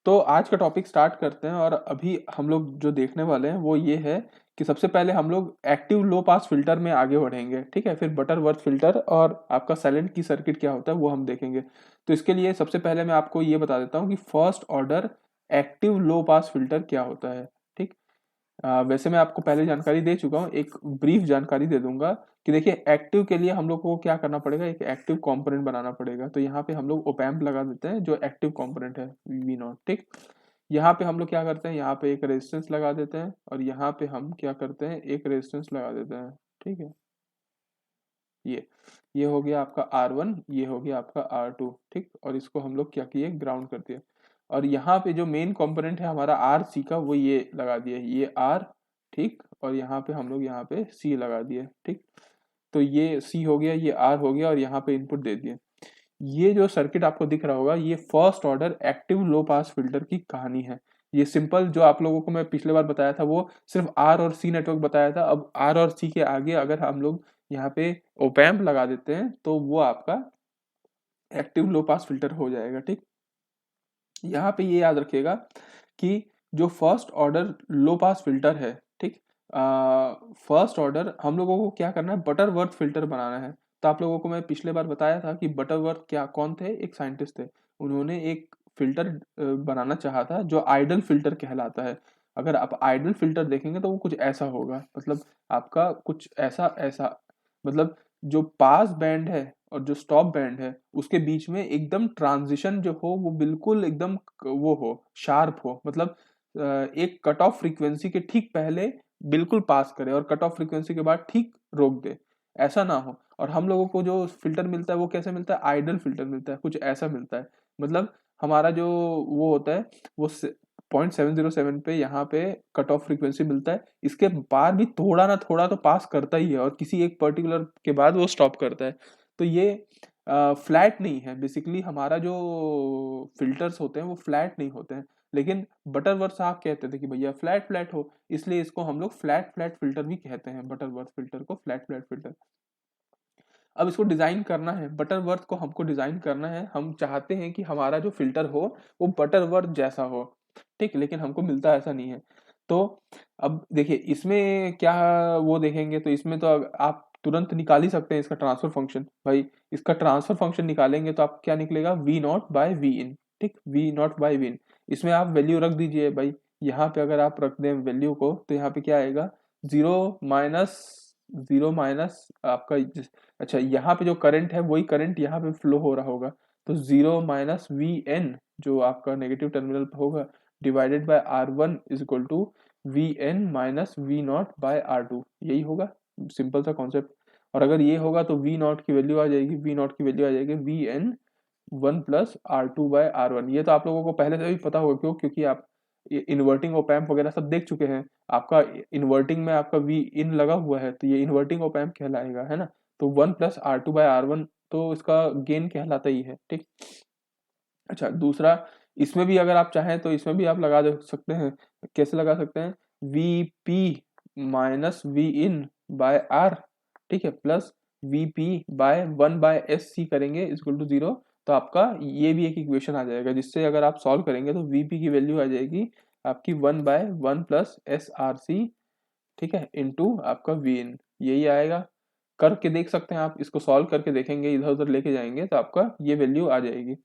तो आज का टॉपिक स्टार्ट करते हैं। और अभी हम लोग जो देखने वाले हैं वो ये है कि सबसे पहले हम लोग एक्टिव लो पास फिल्टर में आगे बढ़ेंगे, ठीक है। फिर बटरवर्थ फिल्टर और आपका साइलेंट की सर्किट क्या होता है वो हम देखेंगे। तो इसके लिए सबसे पहले मैं आपको ये बता देता हूँ कि first order active low pass filter क्या होता है, ठीक। वैसे मैं आपको पहले जानकारी दे चुका हूँ, एक ब्रीफ जानकारी दे दूंगा कि देखिए एक्टिव के लिए हम लोग को क्या करना पड़ेगा, एक एक्टिव कंपोनेंट बनाना पड़ेगा। तो यहाँ पे हम लोग ओपैम्प लगा देते हैं जो एक्टिव कंपोनेंट है वी नॉट, ठीक। यहाँ पे हम लोग क्या करते हैं, यहाँ पे एक रेजिस्टेंस लगा देते हैं और यहाँ पे हम क्या करते हैं, एक रेजिस्टेंस लगा देते हैं, ठीक है। ये हो गया आपका R1, ये हो गया आपका R2, ठीक। और इसको हम लोग क्या किए, ग्राउंड कर दिए। और यहाँ पे जो मेन कंपोनेंट है हमारा RC का वो ये लगा दिए, ये R, ठीक। और यहाँ पे हम लोग यहाँ पे C लगा दिए, ठीक। तो ये C हो गया, ये R हो गया और यहाँ पे इनपुट दे दिए। ये जो सर्किट आपको दिख रहा होगा ये first order active low pass filter की कहानी है। ये सिंपल जो आप लोगों को मैं पिछले बार बताया था वो सिर्फ आर और सी नेटवर्क बताया था। अब आर और सी के आगे अगर हम लोग यहाँ पे ओपैम्प लगा देते हैं तो वो आपका एक्टिव लो पास फिल्टर हो जाएगा, ठीक। यहाँ पे ये याद रखिएगा कि जो first order low pass filter है, ठीक। फर्स्ट ऑर्डर हम लोगों को क्या करना है, बटरवर्थ फिल्टर बनाना है। तो आप लोगों को मैं पिछले बार बताया था कि बटरवर्थ क्या कौन थे, एक साइंटिस्ट थे। उन्होंने एक फिल्टर बनाना चाहा था जो आइडल फिल्टर कहलाता है। अगर आप आइडल फिल्टर देखेंगे तो वो कुछ ऐसा होगा, मतलब आपका कुछ ऐसा ऐसा, मतलब जो पास बैंड है और जो स्टॉप बैंड है उसके बीच में एकदम ट्रांजिशन जो हो वो बिल्कुल एकदम वो हो, शार्प हो। मतलब एक कट ऑफ फ्रीक्वेंसी के ठीक पहले बिल्कुल पास करे और कट ऑफ फ्रीक्वेंसी के बाद ठीक रोक दे, ऐसा ना हो। और हम लोगों को जो फिल्टर मिलता है वो कैसे मिलता है, आइडल फिल्टर मिलता है, कुछ ऐसा मिलता है। मतलब हमारा जो वो होता है वो 0.707 पे यहाँ पे कट ऑफ फ्रीक्वेंसी मिलता है। इसके बाद भी थोड़ा ना थोड़ा तो पास करता ही है और किसी एक पर्टिकुलर के बाद वो स्टॉप करता है। तो ये फ्लैट नहीं है। बेसिकली हमारा जो फिल्टर्स होते हैं वो फ्लैट नहीं होते हैं। लेकिन बटरवर्थ साहब कहते थे कि भैया फ्लैट फ्लैट हो, इसलिए इसको हम लोग फ्लैट फ्लैट फिल्टर भी कहते हैं, बटरवर्थ फिल्टर को फ्लैट फ्लैट फिल्टर। अब इसको डिजाइन करना है, बटरवर्थ को हमको डिजाइन करना है। हम चाहते हैं कि हमारा जो फिल्टर हो वो बटरवर्थ जैसा हो, ठीक। लेकिन हमको मिलता ऐसा नहीं है। तो अब देखिए इसमें क्या वो देखेंगे तो इसमें तो आप तुरंत निकाल ही सकते हैं इसका ट्रांसफर फंक्शन। भाई इसका ट्रांसफर फंक्शन निकालेंगे तो आप क्या निकलेगा, वी नॉट बाय वी इन, ठीक। वी नॉट बाय वी इन, इसमें आप वैल्यू रख दीजिए भाई। यहाँ पे अगर आप रख दें वैल्यू को तो यहाँ पे क्या आएगा, जीरो माइनस, जीरो माइनस आपका, अच्छा यहाँ पे जो करंट है वही करंट यहाँ पे फ्लो हो रहा होगा। तो जीरो माइनस वी एन जो आपका नेगेटिव टर्मिनल पे होगा divided by R1 is equal to V N minus V naught by R2, यही होगा सिंपल सा कॉन्सेप्ट। और अगर ये होगा तो वी नॉट की वैल्यू आ जाएगी, वी नॉट की वैल्यू आ जाएगी वी एन 1 + R2/R1। ये तो आप लोगों को पहले से भी पता होगा, क्यों, क्योंकि आप इन्वर्टिंग ओपैम्प वगैरह सब देख चुके हैं। आपका इन्वर्टिंग में आपका वी इन लगा हुआ है तो ये इन्वर्टिंग ओपैम्प कहलाएगा, है ना। तो 1 + R2/R1 तो इसका गेन कहलाता ही है, ठीक। अच्छा दूसरा, इसमें भी अगर आप चाहें तो इसमें भी आप लगा दे सकते हैं। कैसे लगा सकते हैं, V P minus V in by R, ठीक है, plus V P bye 1/SC करेंगे इक्वल टू 0। तो आपका ये भी एक इक्वेशन आ जाएगा जिससे अगर आप सॉल्व करेंगे तो वीपी की वैल्यू आ जाएगी आपकी 1/1 + SRC, ठीक है, इनटू आपका वी इन, यही आएगा। करके देख सकते हैं आप, इसको सॉल्व करके देखेंगे, इधर उधर लेके जाएंगे तो आपका ये वैल्यू आ जाएगी।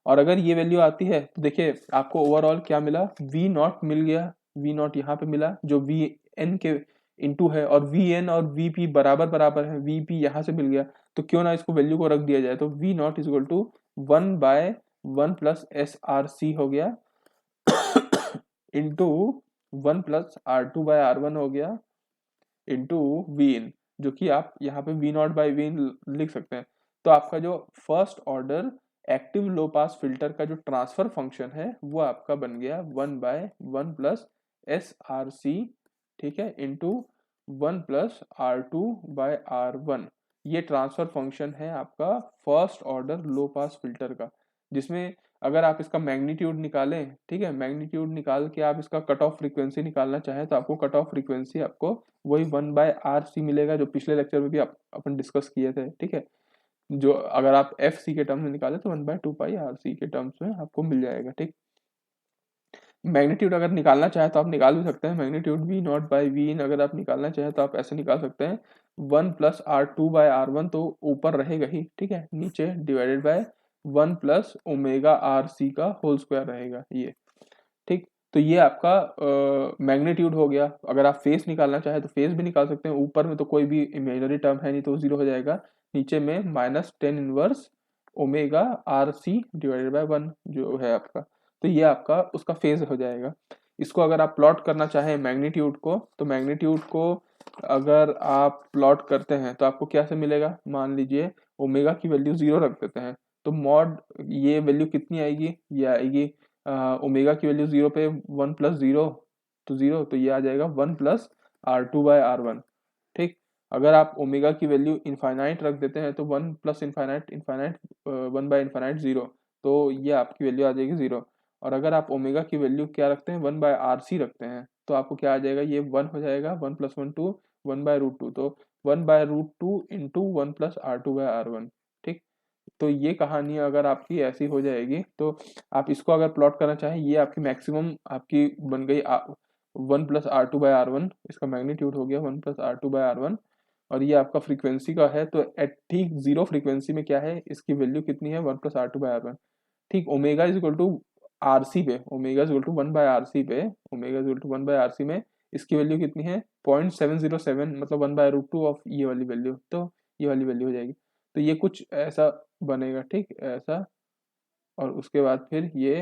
और अगर ये वैल्यू आती है तो देखिए आपको ओवरऑल क्या मिला, वी नॉट मिल गया, वी नॉट यहाँ पे मिला जो वी एन के इंटू है, और वी एन और वी पी बराबर बराबर है, वी पी यहाँ से मिल गया। तो क्यों ना इसको वैल्यू को रख दिया जाए। तो V naught is equal to 1/1 + SRC हो गया इंटू 1 + R2/R1 हो गया इंटू वी इन, जो कि आप यहाँ पे वी नॉट बाई वी इन लिख सकते हैं। तो आपका जो first order active low pass filter का जो ट्रांसफर फंक्शन है वो आपका बन गया 1/1 + SRC, ठीक है, इंटू 1 + R2/R1। ये ट्रांसफर फंक्शन है आपका first order low pass filter का, जिसमें अगर आप इसका मैग्नीट्यूड निकालें, ठीक है, मैग्नीट्यूड निकाल के आप इसका कट ऑफ फ्रीक्वेंसी निकालना चाहें तो आपको कट ऑफ फ्रीक्वेंसी आपको वही 1/RC मिलेगा जो पिछले लेक्चर में भी अपन डिस्कस किए थे, ठीक है। जो अगर आप FC के टर्म्स में निकाले तो 1/2πRC के टर्म्स में आपको मिल जाएगा, ठीक। मैग्नीट्यूड अगर निकालना चाहे तो आप निकाल भी सकते हैं, magnitude V naught by V in अगर आप निकालना चाहें तो आप ऐसे निकाल सकते हैं, 1 + R2/R1 तो ऊपर रहेगा ही, ठीक है, नीचे डिवाइडेड बाय 1 + ओमेगा RC का होल स्क्वायर रहेगा ये, ठीक। तो ये आपका मैग्नीट्यूड हो गया। अगर आप फेस निकालना चाहे तो फेस भी निकाल सकते हैं, ऊपर में तो कोई भी इमेजनरी टर्म है नहीं तो 0 हो जाएगा, नीचे में -tan−1 ओमेगा RC/1 जो है आपका, तो ये आपका उसका फेज हो जाएगा। इसको अगर आप प्लॉट करना चाहें मैग्नीट्यूड को, तो मैग्नीट्यूड को अगर आप प्लॉट करते हैं तो आपको क्या से मिलेगा, मान लीजिए ओमेगा की वैल्यू 0 रख देते हैं, तो मॉड ये वैल्यू कितनी आएगी, ये आएगी ओमेगा की वैल्यू 0 पे 1 + 0 तो 0, तो ये आ जाएगा 1 + R2/R1, ठीक। अगर आप ओमेगा की वैल्यू इनफाइनाइट रख देते हैं तो 1 + इनफाइनाइट इनफाइनाइट 1/इनफाइनाइट 0, तो ये आपकी वैल्यू आ जाएगी 0। और अगर आप ओमेगा की वैल्यू क्या रखते हैं, 1/RC रखते हैं, तो आपको क्या आ जाएगा, ये 1 हो जाएगा, 1 + 1 2, 1/√2, तो 1/√2 इंटू 1 + R2/R1, ठीक। तो ये कहानी अगर आपकी ऐसी हो जाएगी, तो आप इसको अगर प्लॉट करना चाहें, ये आपकी मैक्सिमम आपकी बन गई 1 + R2/R1, इसका मैग्नीट्यूड हो गया 1 + R2/R1, और ये आपका फ्रीक्वेंसी का है, तो एट ठीक 0 फ्रीक्वेंसी में क्या है, इसकी वैल्यू कितनी है, 1 + R2/R1, ठीक। Omega is equal to RC पे, omega is equal to 1/RC पे, omega is equal to 1/RC में इसकी वैल्यू कितनी है, 0.707, मतलब 1/√2 ऑफ ये वाली वैल्यू, तो ये वाली वैल्यू हो जाएगी। तो ये कुछ ऐसा बनेगा, ठीक, ऐसा। और उसके बाद फिर ये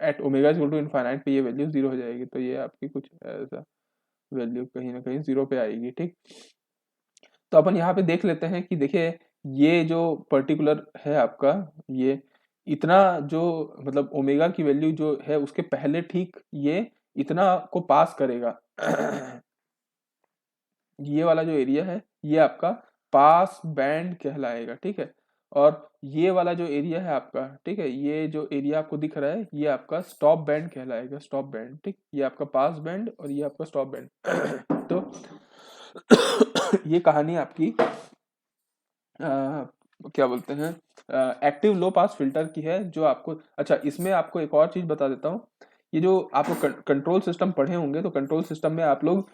at omega equal to infinite पे ये वैल्यू 0 हो जाएगी, तो ये आपकी कुछ ऐसा वैल्यू कहीं ना कहीं 0 पे आएगी, ठीक। तो अपन यहाँ पे देख लेते हैं कि देखिए ये जो पर्टिकुलर है आपका, ये इतना जो मतलब ओमेगा की वैल्यू जो है उसके पहले ठीक ये इतना को पास करेगा ये वाला जो एरिया है ये आपका पास बैंड कहलाएगा, ठीक है। और ये वाला जो एरिया है आपका, ठीक है, ये जो एरिया आपको दिख रहा है ये आपका स्टॉप बैंड कहलाएगा, स्टॉप बैंड, ठीक। ये आपका पास बैंड और ये आपका स्टॉप बैंड तो ये कहानी आपकी क्या बोलते हैं एक्टिव लो पास फिल्टर की है, जो आपको, अच्छा इसमें आपको एक और चीज बता देता हूँ, ये जो आप लोग कंट्रोल सिस्टम पढ़े होंगे तो कंट्रोल सिस्टम में आप लोग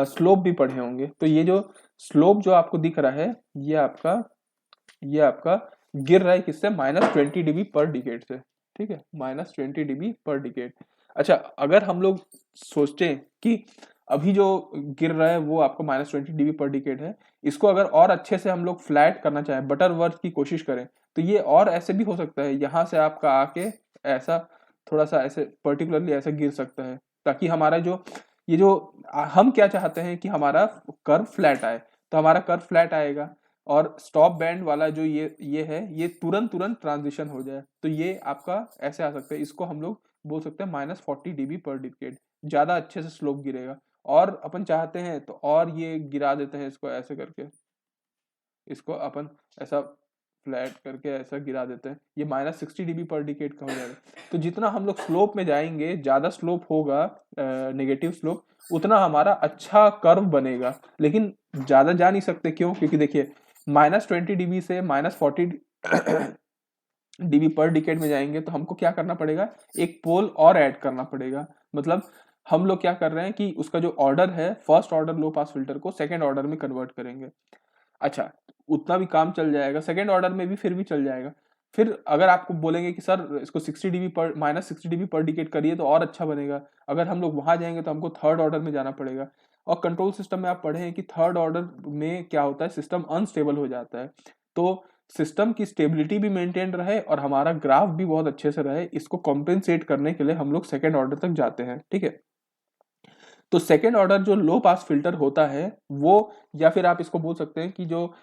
स्लोप भी पढ़े होंगे, तो ये जो स्लोप जो आपको दिख रहा है ये आपका गिर रहा है किससे, -20 dB/डिकेड से, ठीक है, -20 dB/डिकेड। अच्छा अगर हम लोग सोचें कि अभी जो गिर रहा है वो आपको -20 dB/डिकेड है, इसको अगर और अच्छे से हम लोग फ्लैट करना चाहें, बटर वर्थ की कोशिश करें, तो ये और ऐसे भी हो सकता है, यहाँ से आपका आके ऐसा थोड़ा सा ऐसे पर्टिकुलरली ऐसे गिर सकता है, ताकि हमारा जो ये जो हम क्या चाहते हैं कि हमारा कर्व फ्लैट आए, तो हमारा कर्व फ्लैट आएगा और स्टॉप बैंड वाला जो ये है ये तुरंत तुरंत ट्रांजिशन हो जाए, तो ये आपका ऐसे आ सकता है, इसको हम लोग बोल सकते हैं -40 dB/डिकेड, ज्यादा अच्छे से स्लोप गिरेगा। और अपन चाहते हैं तो और ये गिरा देते हैं इसको ऐसे करके, इसको अपन ऐसा फ्लैट करके ऐसा गिरा देते हैं, ये -60 dB/डिकेड का हो जाएगा। तो जितना हम लोग स्लोप में जाएंगे, ज्यादा स्लोप होगा नेगेटिव स्लोप, उतना हमारा अच्छा कर्व बनेगा, लेकिन ज्यादा जा नहीं सकते, क्यों, क्योंकि देखिए -20 dB से -40 dB/डिकेड में जाएंगे तो हमको क्या करना पड़ेगा, एक पोल और ऐड करना पड़ेगा, मतलब हम लोग क्या कर रहे हैं कि उसका जो ऑर्डर है first order low pass filter को सेकंड ऑर्डर में कन्वर्ट करेंगे। अच्छा उतना भी काम चल जाएगा, सेकेंड ऑर्डर में भी फिर भी चल जाएगा। फिर अगर आपको बोलेंगे कि सर इसको 60 dB/डिकेड करिए तो और अच्छा बनेगा, अगर हम लोग वहां जाएंगे तो हमको थर्ड ऑर्डर में जाना पड़ेगा। और कंट्रोल सिस्टम में आप पढ़े हैं कि थर्ड ऑर्डर में क्या होता है, सिस्टम अनस्टेबल हो जाता है, तो सिस्टम की स्टेबिलिटी भी मेंटेन रहे और हमारा ग्राफ भी बहुत अच्छे से रहे, इसको कॉम्पेंसेट करने के लिए हम लोग सेकेंड ऑर्डर तक जाते हैं, ठीक है। तो सेकेंड ऑर्डर जो लो पास फिल्टर होता है वो, या फिर आप इसको बोल सकते हैं कि जो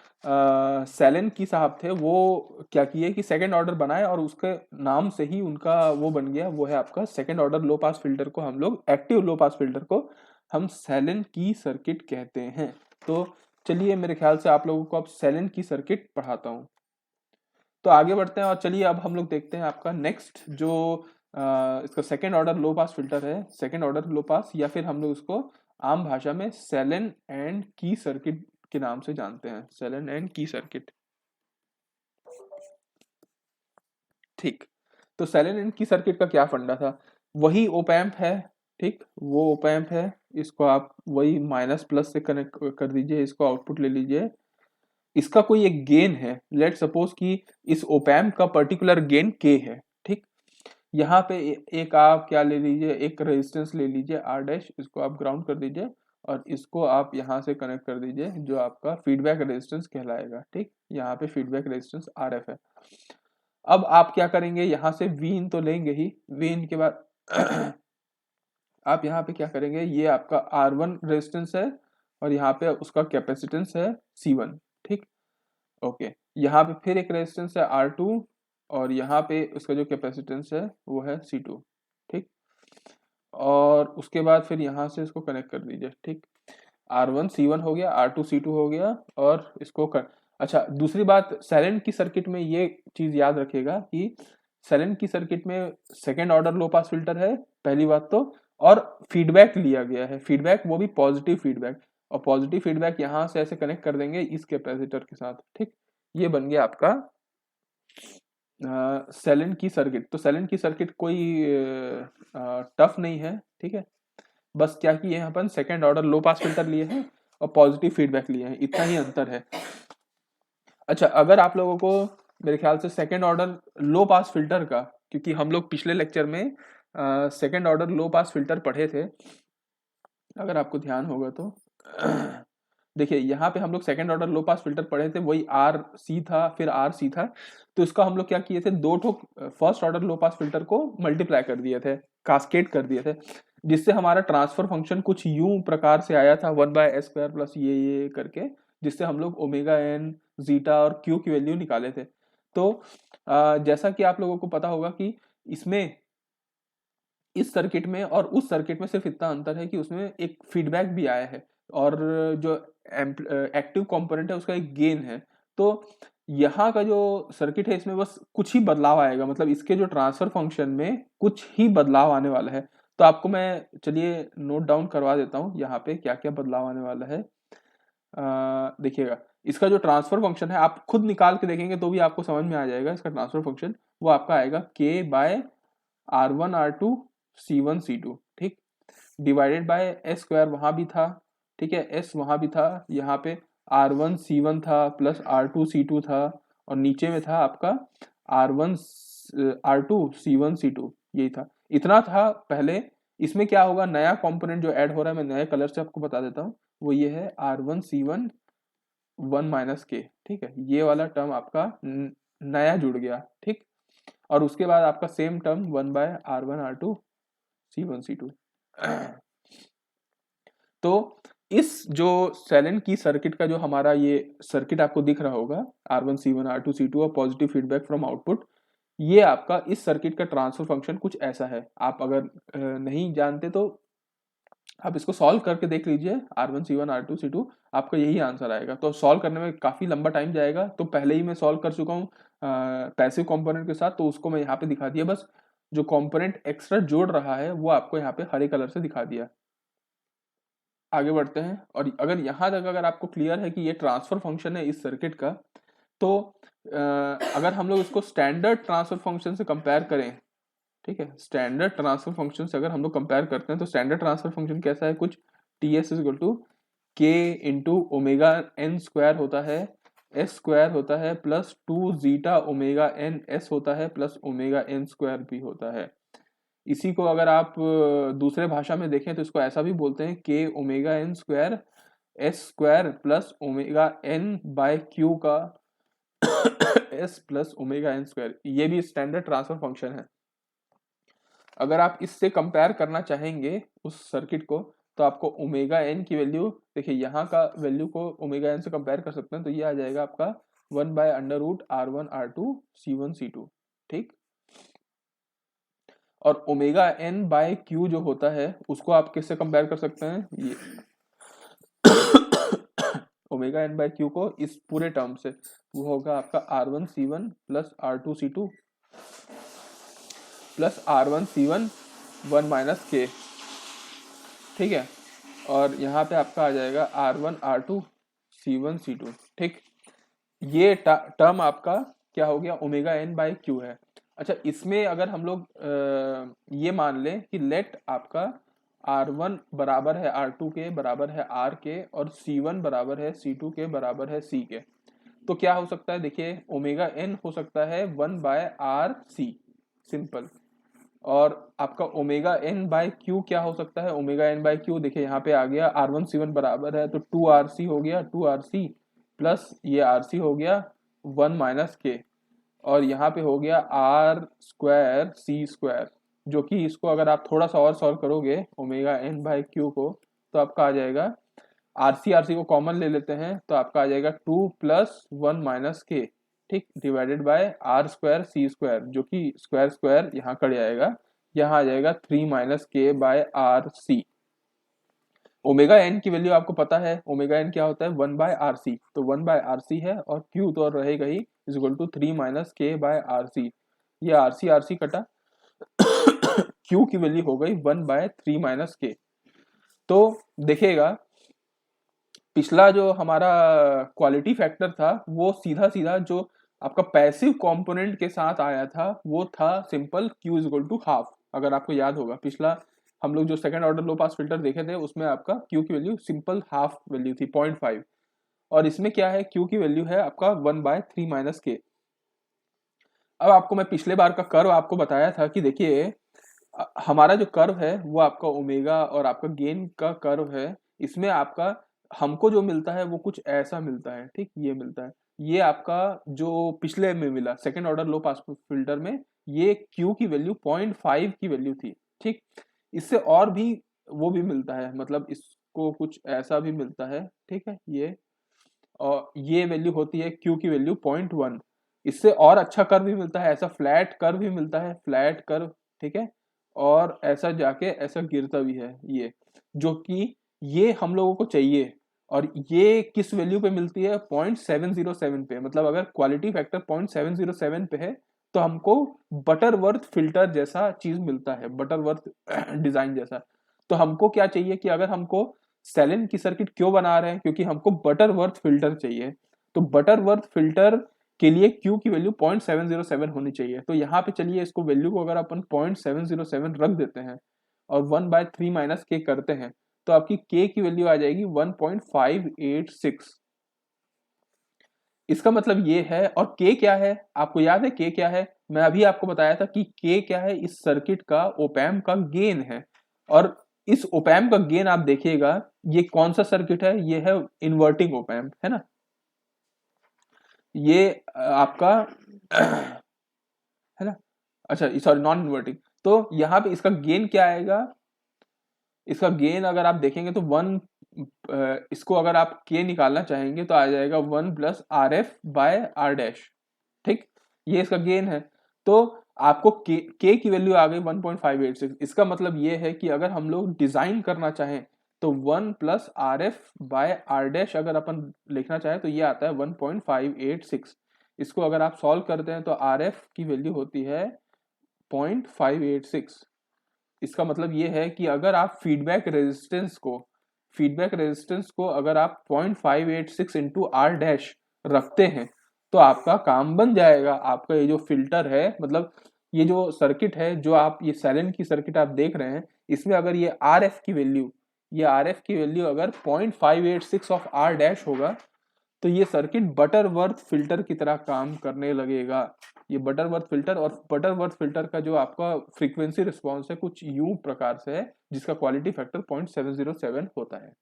सेलेन की साहब थे वो क्या किए कि सेकेंड ऑर्डर बनाए और उसके नाम से ही उनका वो बन गया, वो है आपका second order low pass filter को हम लोग एक्टिव लो पास फिल्टर को हम सेलेन की सर्किट कहते हैं। तो चलिए मेरे ख्याल से आप लोगों को अब सेलेन की सर्किट पढ़ाता हूँ। तो आगे बढ़ते हैं और चलिए अब हम लोग देखते हैं आपका नेक्स्ट जो इसका second order low pass filter है, सेकेंड ऑर्डर लो पास, या फिर हम लोग इसको आम भाषा में सेलेन एंड की सर्किट के नाम से जानते हैं, सेलेन एंड की सर्किट, ठीक। तो सेलेन एंड की सर्किट का क्या फंडा था, वही ओपैम्प है, ठीक, वो ओपैम्प है, इसको आप वही माइनस प्लस से कनेक्ट कर दीजिए, इसको आउटपुट ले लीजिए। इसका कोई एक गेन है, लेट सपोज कि इस ओपैम्प का पर्टिकुलर गेन के है, ठीक। यहाँ पे एक आप क्या ले लीजिए, एक रेजिस्टेंस ले लीजिए आर डैश, इसको आप ग्राउंड कर दीजिए और इसको आप यहाँ से कनेक्ट कर दीजिए, जो आपका फीडबैक रेजिस्टेंस कहलाएगा, ठीक। यहाँ पे फीडबैक रेजिस्टेंस आर एफ है। अब आप क्या करेंगे, यहाँ से वी इन तो लेंगे ही, वी इन के बाद आप यहाँ पे क्या करेंगे, ये आपका R1 रेजिस्टेंस है और यहाँ पे उसका कैपेसिटेंस है C1, ठीक। ओके, यहाँ पे फिर एक रेजिस्टेंस है R2 और यहाँ पे उसका जो कैपेसिटेंस है वो है C2, ठीक। और उसके बाद फिर यहाँ से इसको कनेक्ट कर दीजिए, ठीक। R1 C1 हो गया, R2 C2 हो गया और इसको कर। अच्छा, दूसरी बात, साइलेंट की सर्किट में ये चीज याद रखिएगा कि साइलेंट की सर्किट में second order low pass filter है, पहली बात तो, और फीडबैक लिया गया है, फीडबैक वो भी पॉजिटिव फीडबैक, और पॉजिटिव फीडबैक यहाँ से ऐसे कनेक्ट कर देंगे इस कैपेसिटर के साथ, ठीक। ये बन गया आपका साइलेंट की सर्किट। तो साइलेंट की सर्किट कोई टफ नहीं है, ठीक है। बस क्या किए हैं अपन, second order low pass filter लिए हैं और पॉजिटिव फीडबैक लिए हैं, इतना ही अंतर है। अच्छा, अगर आप लोगों को मेरे ख्याल से second order low pass filter का, क्योंकि हम लोग पिछले लेक्चर में second order low pass filter पढ़े थे, अगर आपको ध्यान होगा तो देखिए यहाँ पे हम लोग second order low pass filter पढ़े थे, वही आर सी था, फिर आर सी था। तो इसका हम लोग क्या किए थे, दो ठो first order low pass filter को मल्टीप्लाई कर दिए थे, कास्केड कर दिए थे, जिससे हमारा ट्रांसफर फंक्शन कुछ यूं प्रकार से आया था, 1/s² प्लस ये करके, जिससे हम लोग ओमेगा एन, जीटा और क्यू की वैल्यू निकाले थे। तो जैसा कि आप लोगों को पता होगा कि इसमें, इस सर्किट में और उस सर्किट में सिर्फ इतना अंतर है कि उसमें एक फीडबैक भी आया है और जो एक्टिव कंपोनेंट है उसका एक गेन है। तो यहाँ का जो सर्किट है इसमें बस कुछ ही बदलाव आएगा, मतलब इसके जो ट्रांसफर फंक्शन में कुछ ही बदलाव आने वाला है। तो आपको मैं चलिए नोट डाउन करवा देता हूँ यहाँ पे क्या क्या बदलाव आने वाला है। देखिएगा, इसका जो ट्रांसफर फंक्शन है आप खुद निकाल के देखेंगे तो भी आपको समझ में आ जाएगा। इसका ट्रांसफर फंक्शन वो आपका आएगा K/R1 R2 C1 C2, ठीक, डिवाइडेड बाय S² वहां भी था, ठीक है, S वहां भी था, यहाँ पे R1 C1 था प्लस R2 C2 था, और नीचे में था आपका R1 R2 C1 C2, यही था, इतना था पहले। इसमें क्या होगा, नया कंपोनेंट जो ऐड हो रहा है, मैं नए कलर से आपको बता देता हूँ, वो ये है R1 C1 1 - K, ठीक है, ये वाला टर्म आपका नया जुड़ गया, ठीक। और उसके बाद आपका same term 1/R1 R2 C1 C2। तो इस जो सेलेन की सर्किट का जो हमारा ये सर्किट आपको दिख रहा होगा, R1 C1 R2 C2 और पॉजिटिव फीडबैक फ्रॉम आउटपुट, ये आपका इस सर्किट का ट्रांसफर फंक्शन कुछ ऐसा है। आप अगर नहीं जानते तो आप इसको सॉल्व करके देख लीजिए, R1 C1 R2 C2, आपका यही आंसर आएगा। तो सॉल्व करने में काफी लंबा टाइम जाएगा, तो पहले ही मैं सॉल्व कर चुका हूँ पैसिव कंपोनेंट के साथ, तो उसको मैं यहाँ पे दिखा दिया, बस जो कंपोनेंट एक्स्ट्रा जोड़ रहा है वो आपको यहाँ पे हरे कलर से दिखा दिया। आगे बढ़ते हैं, और अगर यहाँ तक अगर आपको क्लियर है कि ये ट्रांसफर फंक्शन है इस सर्किट का, तो अगर हम लोग इसको स्टैंडर्ड ट्रांसफर फंक्शन से कंपेयर करें, ठीक है, स्टैंडर्ड ट्रांसफर फंक्शन से अगर हम लोग कंपेयर करते हैं तो स्टैंडर्ड ट्रांसफर फंक्शन कैसा है, कुछ TS = K into omega N square होता है, S स्क्वायर होता है, plus 2 zeta omega N S होता है, प्लस ओमेगा एन स्क्वायर भी होता है। इसी को अगर आप दूसरे भाषा में देखें तो इसको ऐसा भी बोलते हैं, K omega N square S square plus omega N by Q का S plus omega N square, ये भी स्टैंडर्ड ट्रांसफर फंक्शन है। अगर आप इससे कंपेयर करना चाहेंगे उस सर्किट को, तो आपको ओमेगा एन की वैल्यू, देखिए यहाँ का वैल्यू को ओमेगा एन से कंपेयर कर सकते हैं, तो ये आ जाएगा आपका 1/√R1 R2 C1 C2, ठीक। और ओमेगा एन बाय क्यू जो होता है उसको आप किससे कंपेयर कर सकते हैं, ये ओमेगा एन बाय क्यू को इस पूरे टर्म से, वो होगा आपका R1 C1 plus R2 C2 plus R1 C1 1 - K, ठीक है। और यहाँ पे आपका आ जाएगा R1 R2 C1 C2, ठीक। ये टर्म आपका क्या हो गया, ओमेगा एन बाय क्यू है। अच्छा, इसमें अगर हम लोग ये मान लें कि लेट आपका R1 बराबर है R2 के, बराबर है R के, और C1 बराबर है C2 के, बराबर है C के, तो क्या हो सकता है? देखिए, ओमेगा एन हो सकता है 1/RC, सिंपल। और आपका ओमेगा एन बाय क्यू क्या हो सकता है? ओमेगा एन बाय क्यू, देखिए यहाँ पे आ गया R1C1 बराबर है तो 2RC हो गया, 2RC प्लस ये RC हो गया 1 - K, और यहाँ पे हो गया R²C², जो कि इसको अगर आप थोड़ा सा और सॉल्व करोगे ओमेगा एन बाय क्यू को, तो आपका आ जाएगा, आरसी आरसी को कॉमन ले लेते हैं तो आपका आ जाएगा 2+1 - K, ठीक, डिवाइडेड बाय R²C², जो कि स्क्वायर स्क्वायर यहाँ कट जाएगा, यहाँ आ जाएगा 3 - K/RC। ओमेगा एन की वैल्यू आपको पता है, ओमेगा एन क्या होता है? 1/RC, तो 1/RC है, और क्यू तो रहेगा ही, इज इक्वल टू 3 - K/RC। ये आरसी आरसी कटा, क्यू की वैल्यू हो गई 1/3 - K। तो देखिएगा, पिछला जो हमारा क्वालिटी फैक्टर था वो सीधा सीधा जो आपका पैसिव कंपोनेंट के साथ आया था वो था simple Q is equal to half. अगर आपको याद होगा, पिछला हम लोग जो second order low pass filter देखे थे उसमें आपका Q की वैल्यू सिंपल हाफ वैल्यू थी, 0.5, और इसमें क्या है? Q की वैल्यू है आपका 1/3 - K। अब आपको मैं पिछले बार का कर्व आपको बताया था कि देखिए, हमारा जो कर्व है वो आपका ओमेगा और आपका गेन का कर्व है, इसमें आपका हमको जो मिलता है वो कुछ ऐसा मिलता है, ठीक, ये मिलता है। ये आपका जो पिछले में मिला second order low pass filter में, ये Q की वैल्यू 0.5 की वैल्यू थी, ठीक। इससे और भी वो भी मिलता है, मतलब इसको कुछ ऐसा भी मिलता है, ठीक है, ये, और ये वैल्यू होती है Q की वैल्यू 0.1। इससे और अच्छा कर्व भी मिलता है, ऐसा फ्लैट कर्व भी मिलता है, फ्लैट कर्व, ठीक है, और ऐसा जाके ऐसा गिरता भी है, ये जो कि ये हम लोगों को चाहिए। और ये किस वैल्यू पे मिलती है? 0.707 पे, मतलब अगर क्वालिटी फैक्टर 0.707 पे है तो हमको बटरवर्थ फिल्टर जैसा चीज मिलता है, बटरवर्थ डिजाइन जैसा। तो हमको क्या चाहिए कि अगर हमको सेलेन की सर्किट क्यों बना रहे हैं? क्योंकि हमको बटरवर्थ फिल्टर चाहिए। तो बटरवर्थ फिल्टर के लिए Q की वैल्यू 0.707 होनी चाहिए। तो यहाँ पे चलिए इसको वैल्यू को अगर अपन 0.707 रख देते हैं और 1/3 - K करते हैं तो आपकी K की वैल्यू आ जाएगी 1.586। इसका मतलब ये है, और K क्या है? आपको याद है K क्या है? मैं अभी आपको बताया था कि K क्या है? इस सर्किट का, ओपैम्प का गेन है। और इस ओपैम्प का गेन आप देखिएगा, ये कौन सा सर्किट है? ये है इन्वर्टिंग ओपैम्प, है ना? ये आपका है ना? अच्छा, सॉरी, नॉन इन्वर्टिंग। तो यहाँ पे इसका गेन क्या आएगा? इसका गेन अगर आप देखेंगे तो इसको अगर आप के निकालना चाहेंगे तो आ जाएगा 1+RF/R डैश, ठीक, ये इसका गेन है। तो आपको के की वैल्यू आ गई 1.586। इसका मतलब ये है कि अगर हम लोग डिजाइन करना चाहें तो 1+RF/R डैश अगर अपन लिखना चाहें तो ये आता है 1.586। इसको अगर आप सॉल्व करते हैं तो RF की वैल्यू होती है 0.586। इसका मतलब ये है कि अगर आप फीडबैक रेजिस्टेंस को अगर आप 0.586 इंटू आर डैश रखते हैं तो आपका काम बन जाएगा। आपका ये जो फिल्टर है, मतलब ये जो सर्किट है, जो आप ये सैलेन की सर्किट आप देख रहे हैं, इसमें अगर ये आर एफ की वैल्यू अगर 0.586 ऑफ आर डैश होगा तो ये सर्किट बटरवर्थ फिल्टर की तरह काम करने लगेगा। ये बटरवर्थ फिल्टर, और बटरवर्थ फिल्टर का जो आपका फ्रीक्वेंसी रिस्पॉन्स है कुछ यू प्रकार से है, जिसका क्वालिटी फैक्टर 0.707 होता है।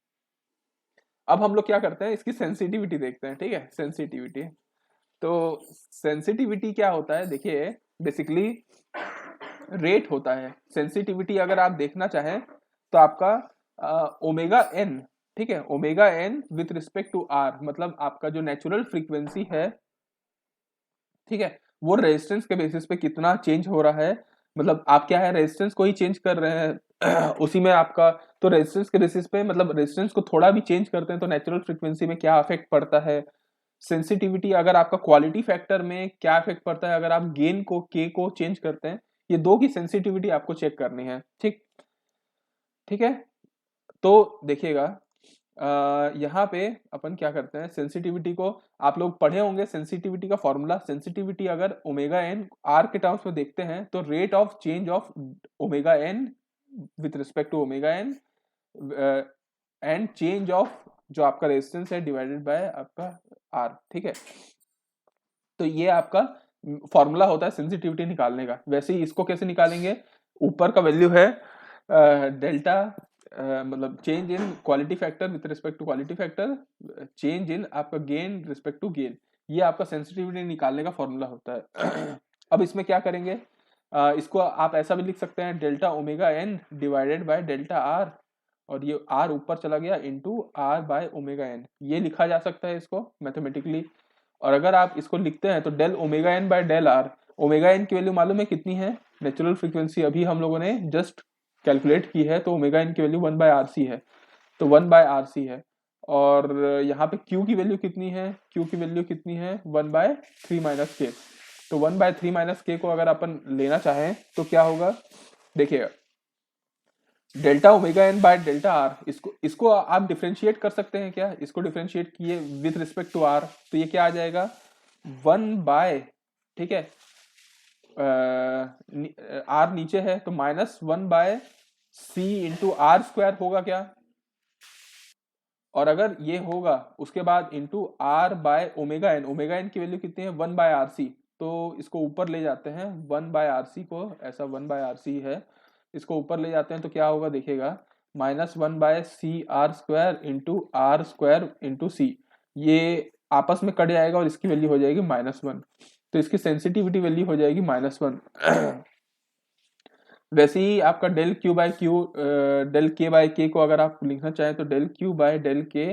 अब हम लोग क्या करते हैं, इसकी सेंसिटिविटी देखते हैं, ठीक है, सेंसिटिविटी। तो सेंसिटिविटी क्या होता है? देखिए, बेसिकली रेट होता है। सेंसिटिविटी अगर आप देखना चाहें तो आपका ओमेगा एन, ठीक है, omega N with respect to R, मतलब आपका जो नेचुरल फ्रीक्वेंसी है, ठीक है, वो रेजिस्टेंस के बेसिस पे कितना चेंज हो रहा है, मतलब आप क्या है, रेजिस्टेंस को ही चेंज कर रहे हैं उसी में आपका, तो रेजिस्टेंस के बेसिस पे, मतलब रेजिस्टेंस को थोड़ा भी चेंज करते हैं तो नेचुरल फ्रीक्वेंसी में क्या अफेक्ट पड़ता है। सेंसिटिविटी अगर आपका क्वालिटी फैक्टर में क्या इफेक्ट पड़ता है अगर आप गेन को, के को चेंज करते हैं, ये दो की सेंसिटिविटी आपको चेक करनी है, ठीक, ठीक है। तो देखिएगा, यहाँ पे अपन क्या करते हैं, सेंसिटिविटी को आप लोग पढ़े होंगे, सेंसिटिविटी का फॉर्मूला, सेंसिटिविटी अगर ओमेगा एन आर के टर्म्स में देखते हैं तो rate of change of omega N with respect to omega N and change of जो आपका रेजिस्टेंस है डिवाइडेड बाय आपका आर, ठीक है। तो ये आपका फॉर्मूला होता है सेंसिटिविटी निकालने का। वैसे ही इसको कैसे निकालेंगे, ऊपर का वैल्यू है डेल्टा मतलब change in quality factor with respect to quality factor, change in आपका गेन रिस्पेक्ट टू गेन, ये आपका सेंसिटिविटी निकालने का फॉर्मूला होता है। अब इसमें क्या करेंगे, इसको आप ऐसा भी लिख सकते हैं delta omega N divided by delta R, और ये आर ऊपर चला गया into R by omega N, ये लिखा जा सकता है इसको मैथमेटिकली। और अगर आप इसको लिखते हैं तो del omega N by del R, omega N की वैल्यू मालूम है कितनी है, नेचुरल फ्रीक्वेंसी अभी हम लोगों ने जस्ट कैलकुलेट की है, तो ओमेगा एन की वैल्यू 1 बाय आर सी है, तो 1 बाय आर सी है। और यहाँ पे Q की वैल्यू कितनी है, Q की वैल्यू कितनी है 1 बाय 3 माइनस के, तो 1 बाय 3 माइनस के को अगर अपन लेना चाहें तो क्या होगा, देखिए delta omega N by delta R, इसको आप डिफरेंशिएट कर सकते हैं क्या, इसको डिफरेंशिएट किए विथ रिस्पेक्ट टू आर, तो ये क्या आ जाएगा 1 बाय, ठीक है, आर नीचे है तो minus 1 by C into R square होगा क्या, और अगर ये होगा उसके बाद into R by omega N, omega N की वैल्यू कितनी है 1 बाय आर सी, तो इसको ऊपर ले जाते हैं 1 बाय आर सी को, ऐसा 1 बाय आर सी है, इसको ऊपर ले जाते हैं तो क्या होगा देखिएगा minus 1 by C R square into C, ये आपस में कट जाएगा और इसकी वैल्यू हो जाएगी -1, तो इसकी सेंसिटिविटी वैल्यू हो जाएगी -1। वैसे ही आपका del Q by Q, del K by K को अगर आप लिखना चाहें तो del Q by del K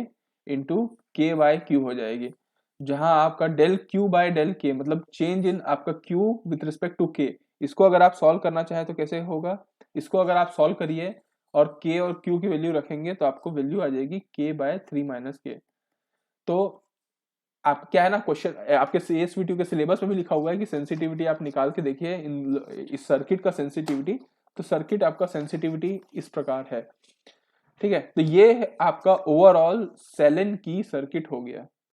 into K by Q हो जाएगी, जहां आपका डेल क्यू बाय डेल के मतलब चेंज इन आपका क्यू विथ रिस्पेक्ट टू के, इसको अगर आप सॉल्व करना चाहें तो कैसे होगा, इसको अगर आप सॉल्व करिए और के और क्यू की वैल्यू रखेंगे तो आपको वैल्यू आ जाएगी के बाय 3 माइनस के। तो आप क्या है ना, क्वेश्चन आपके CSVT के सिलेबस में भी लिखा हुआ है कि सेंसिटिविटी आप निकाल के देखिए इस सर्किट का सेंसिटिविटी, तो सर्किट आपका सेंसिटिविटी इस प्रकार है, ठीक है। तो ये आपका ओवरऑल सेलेन की सर्किट हो गया।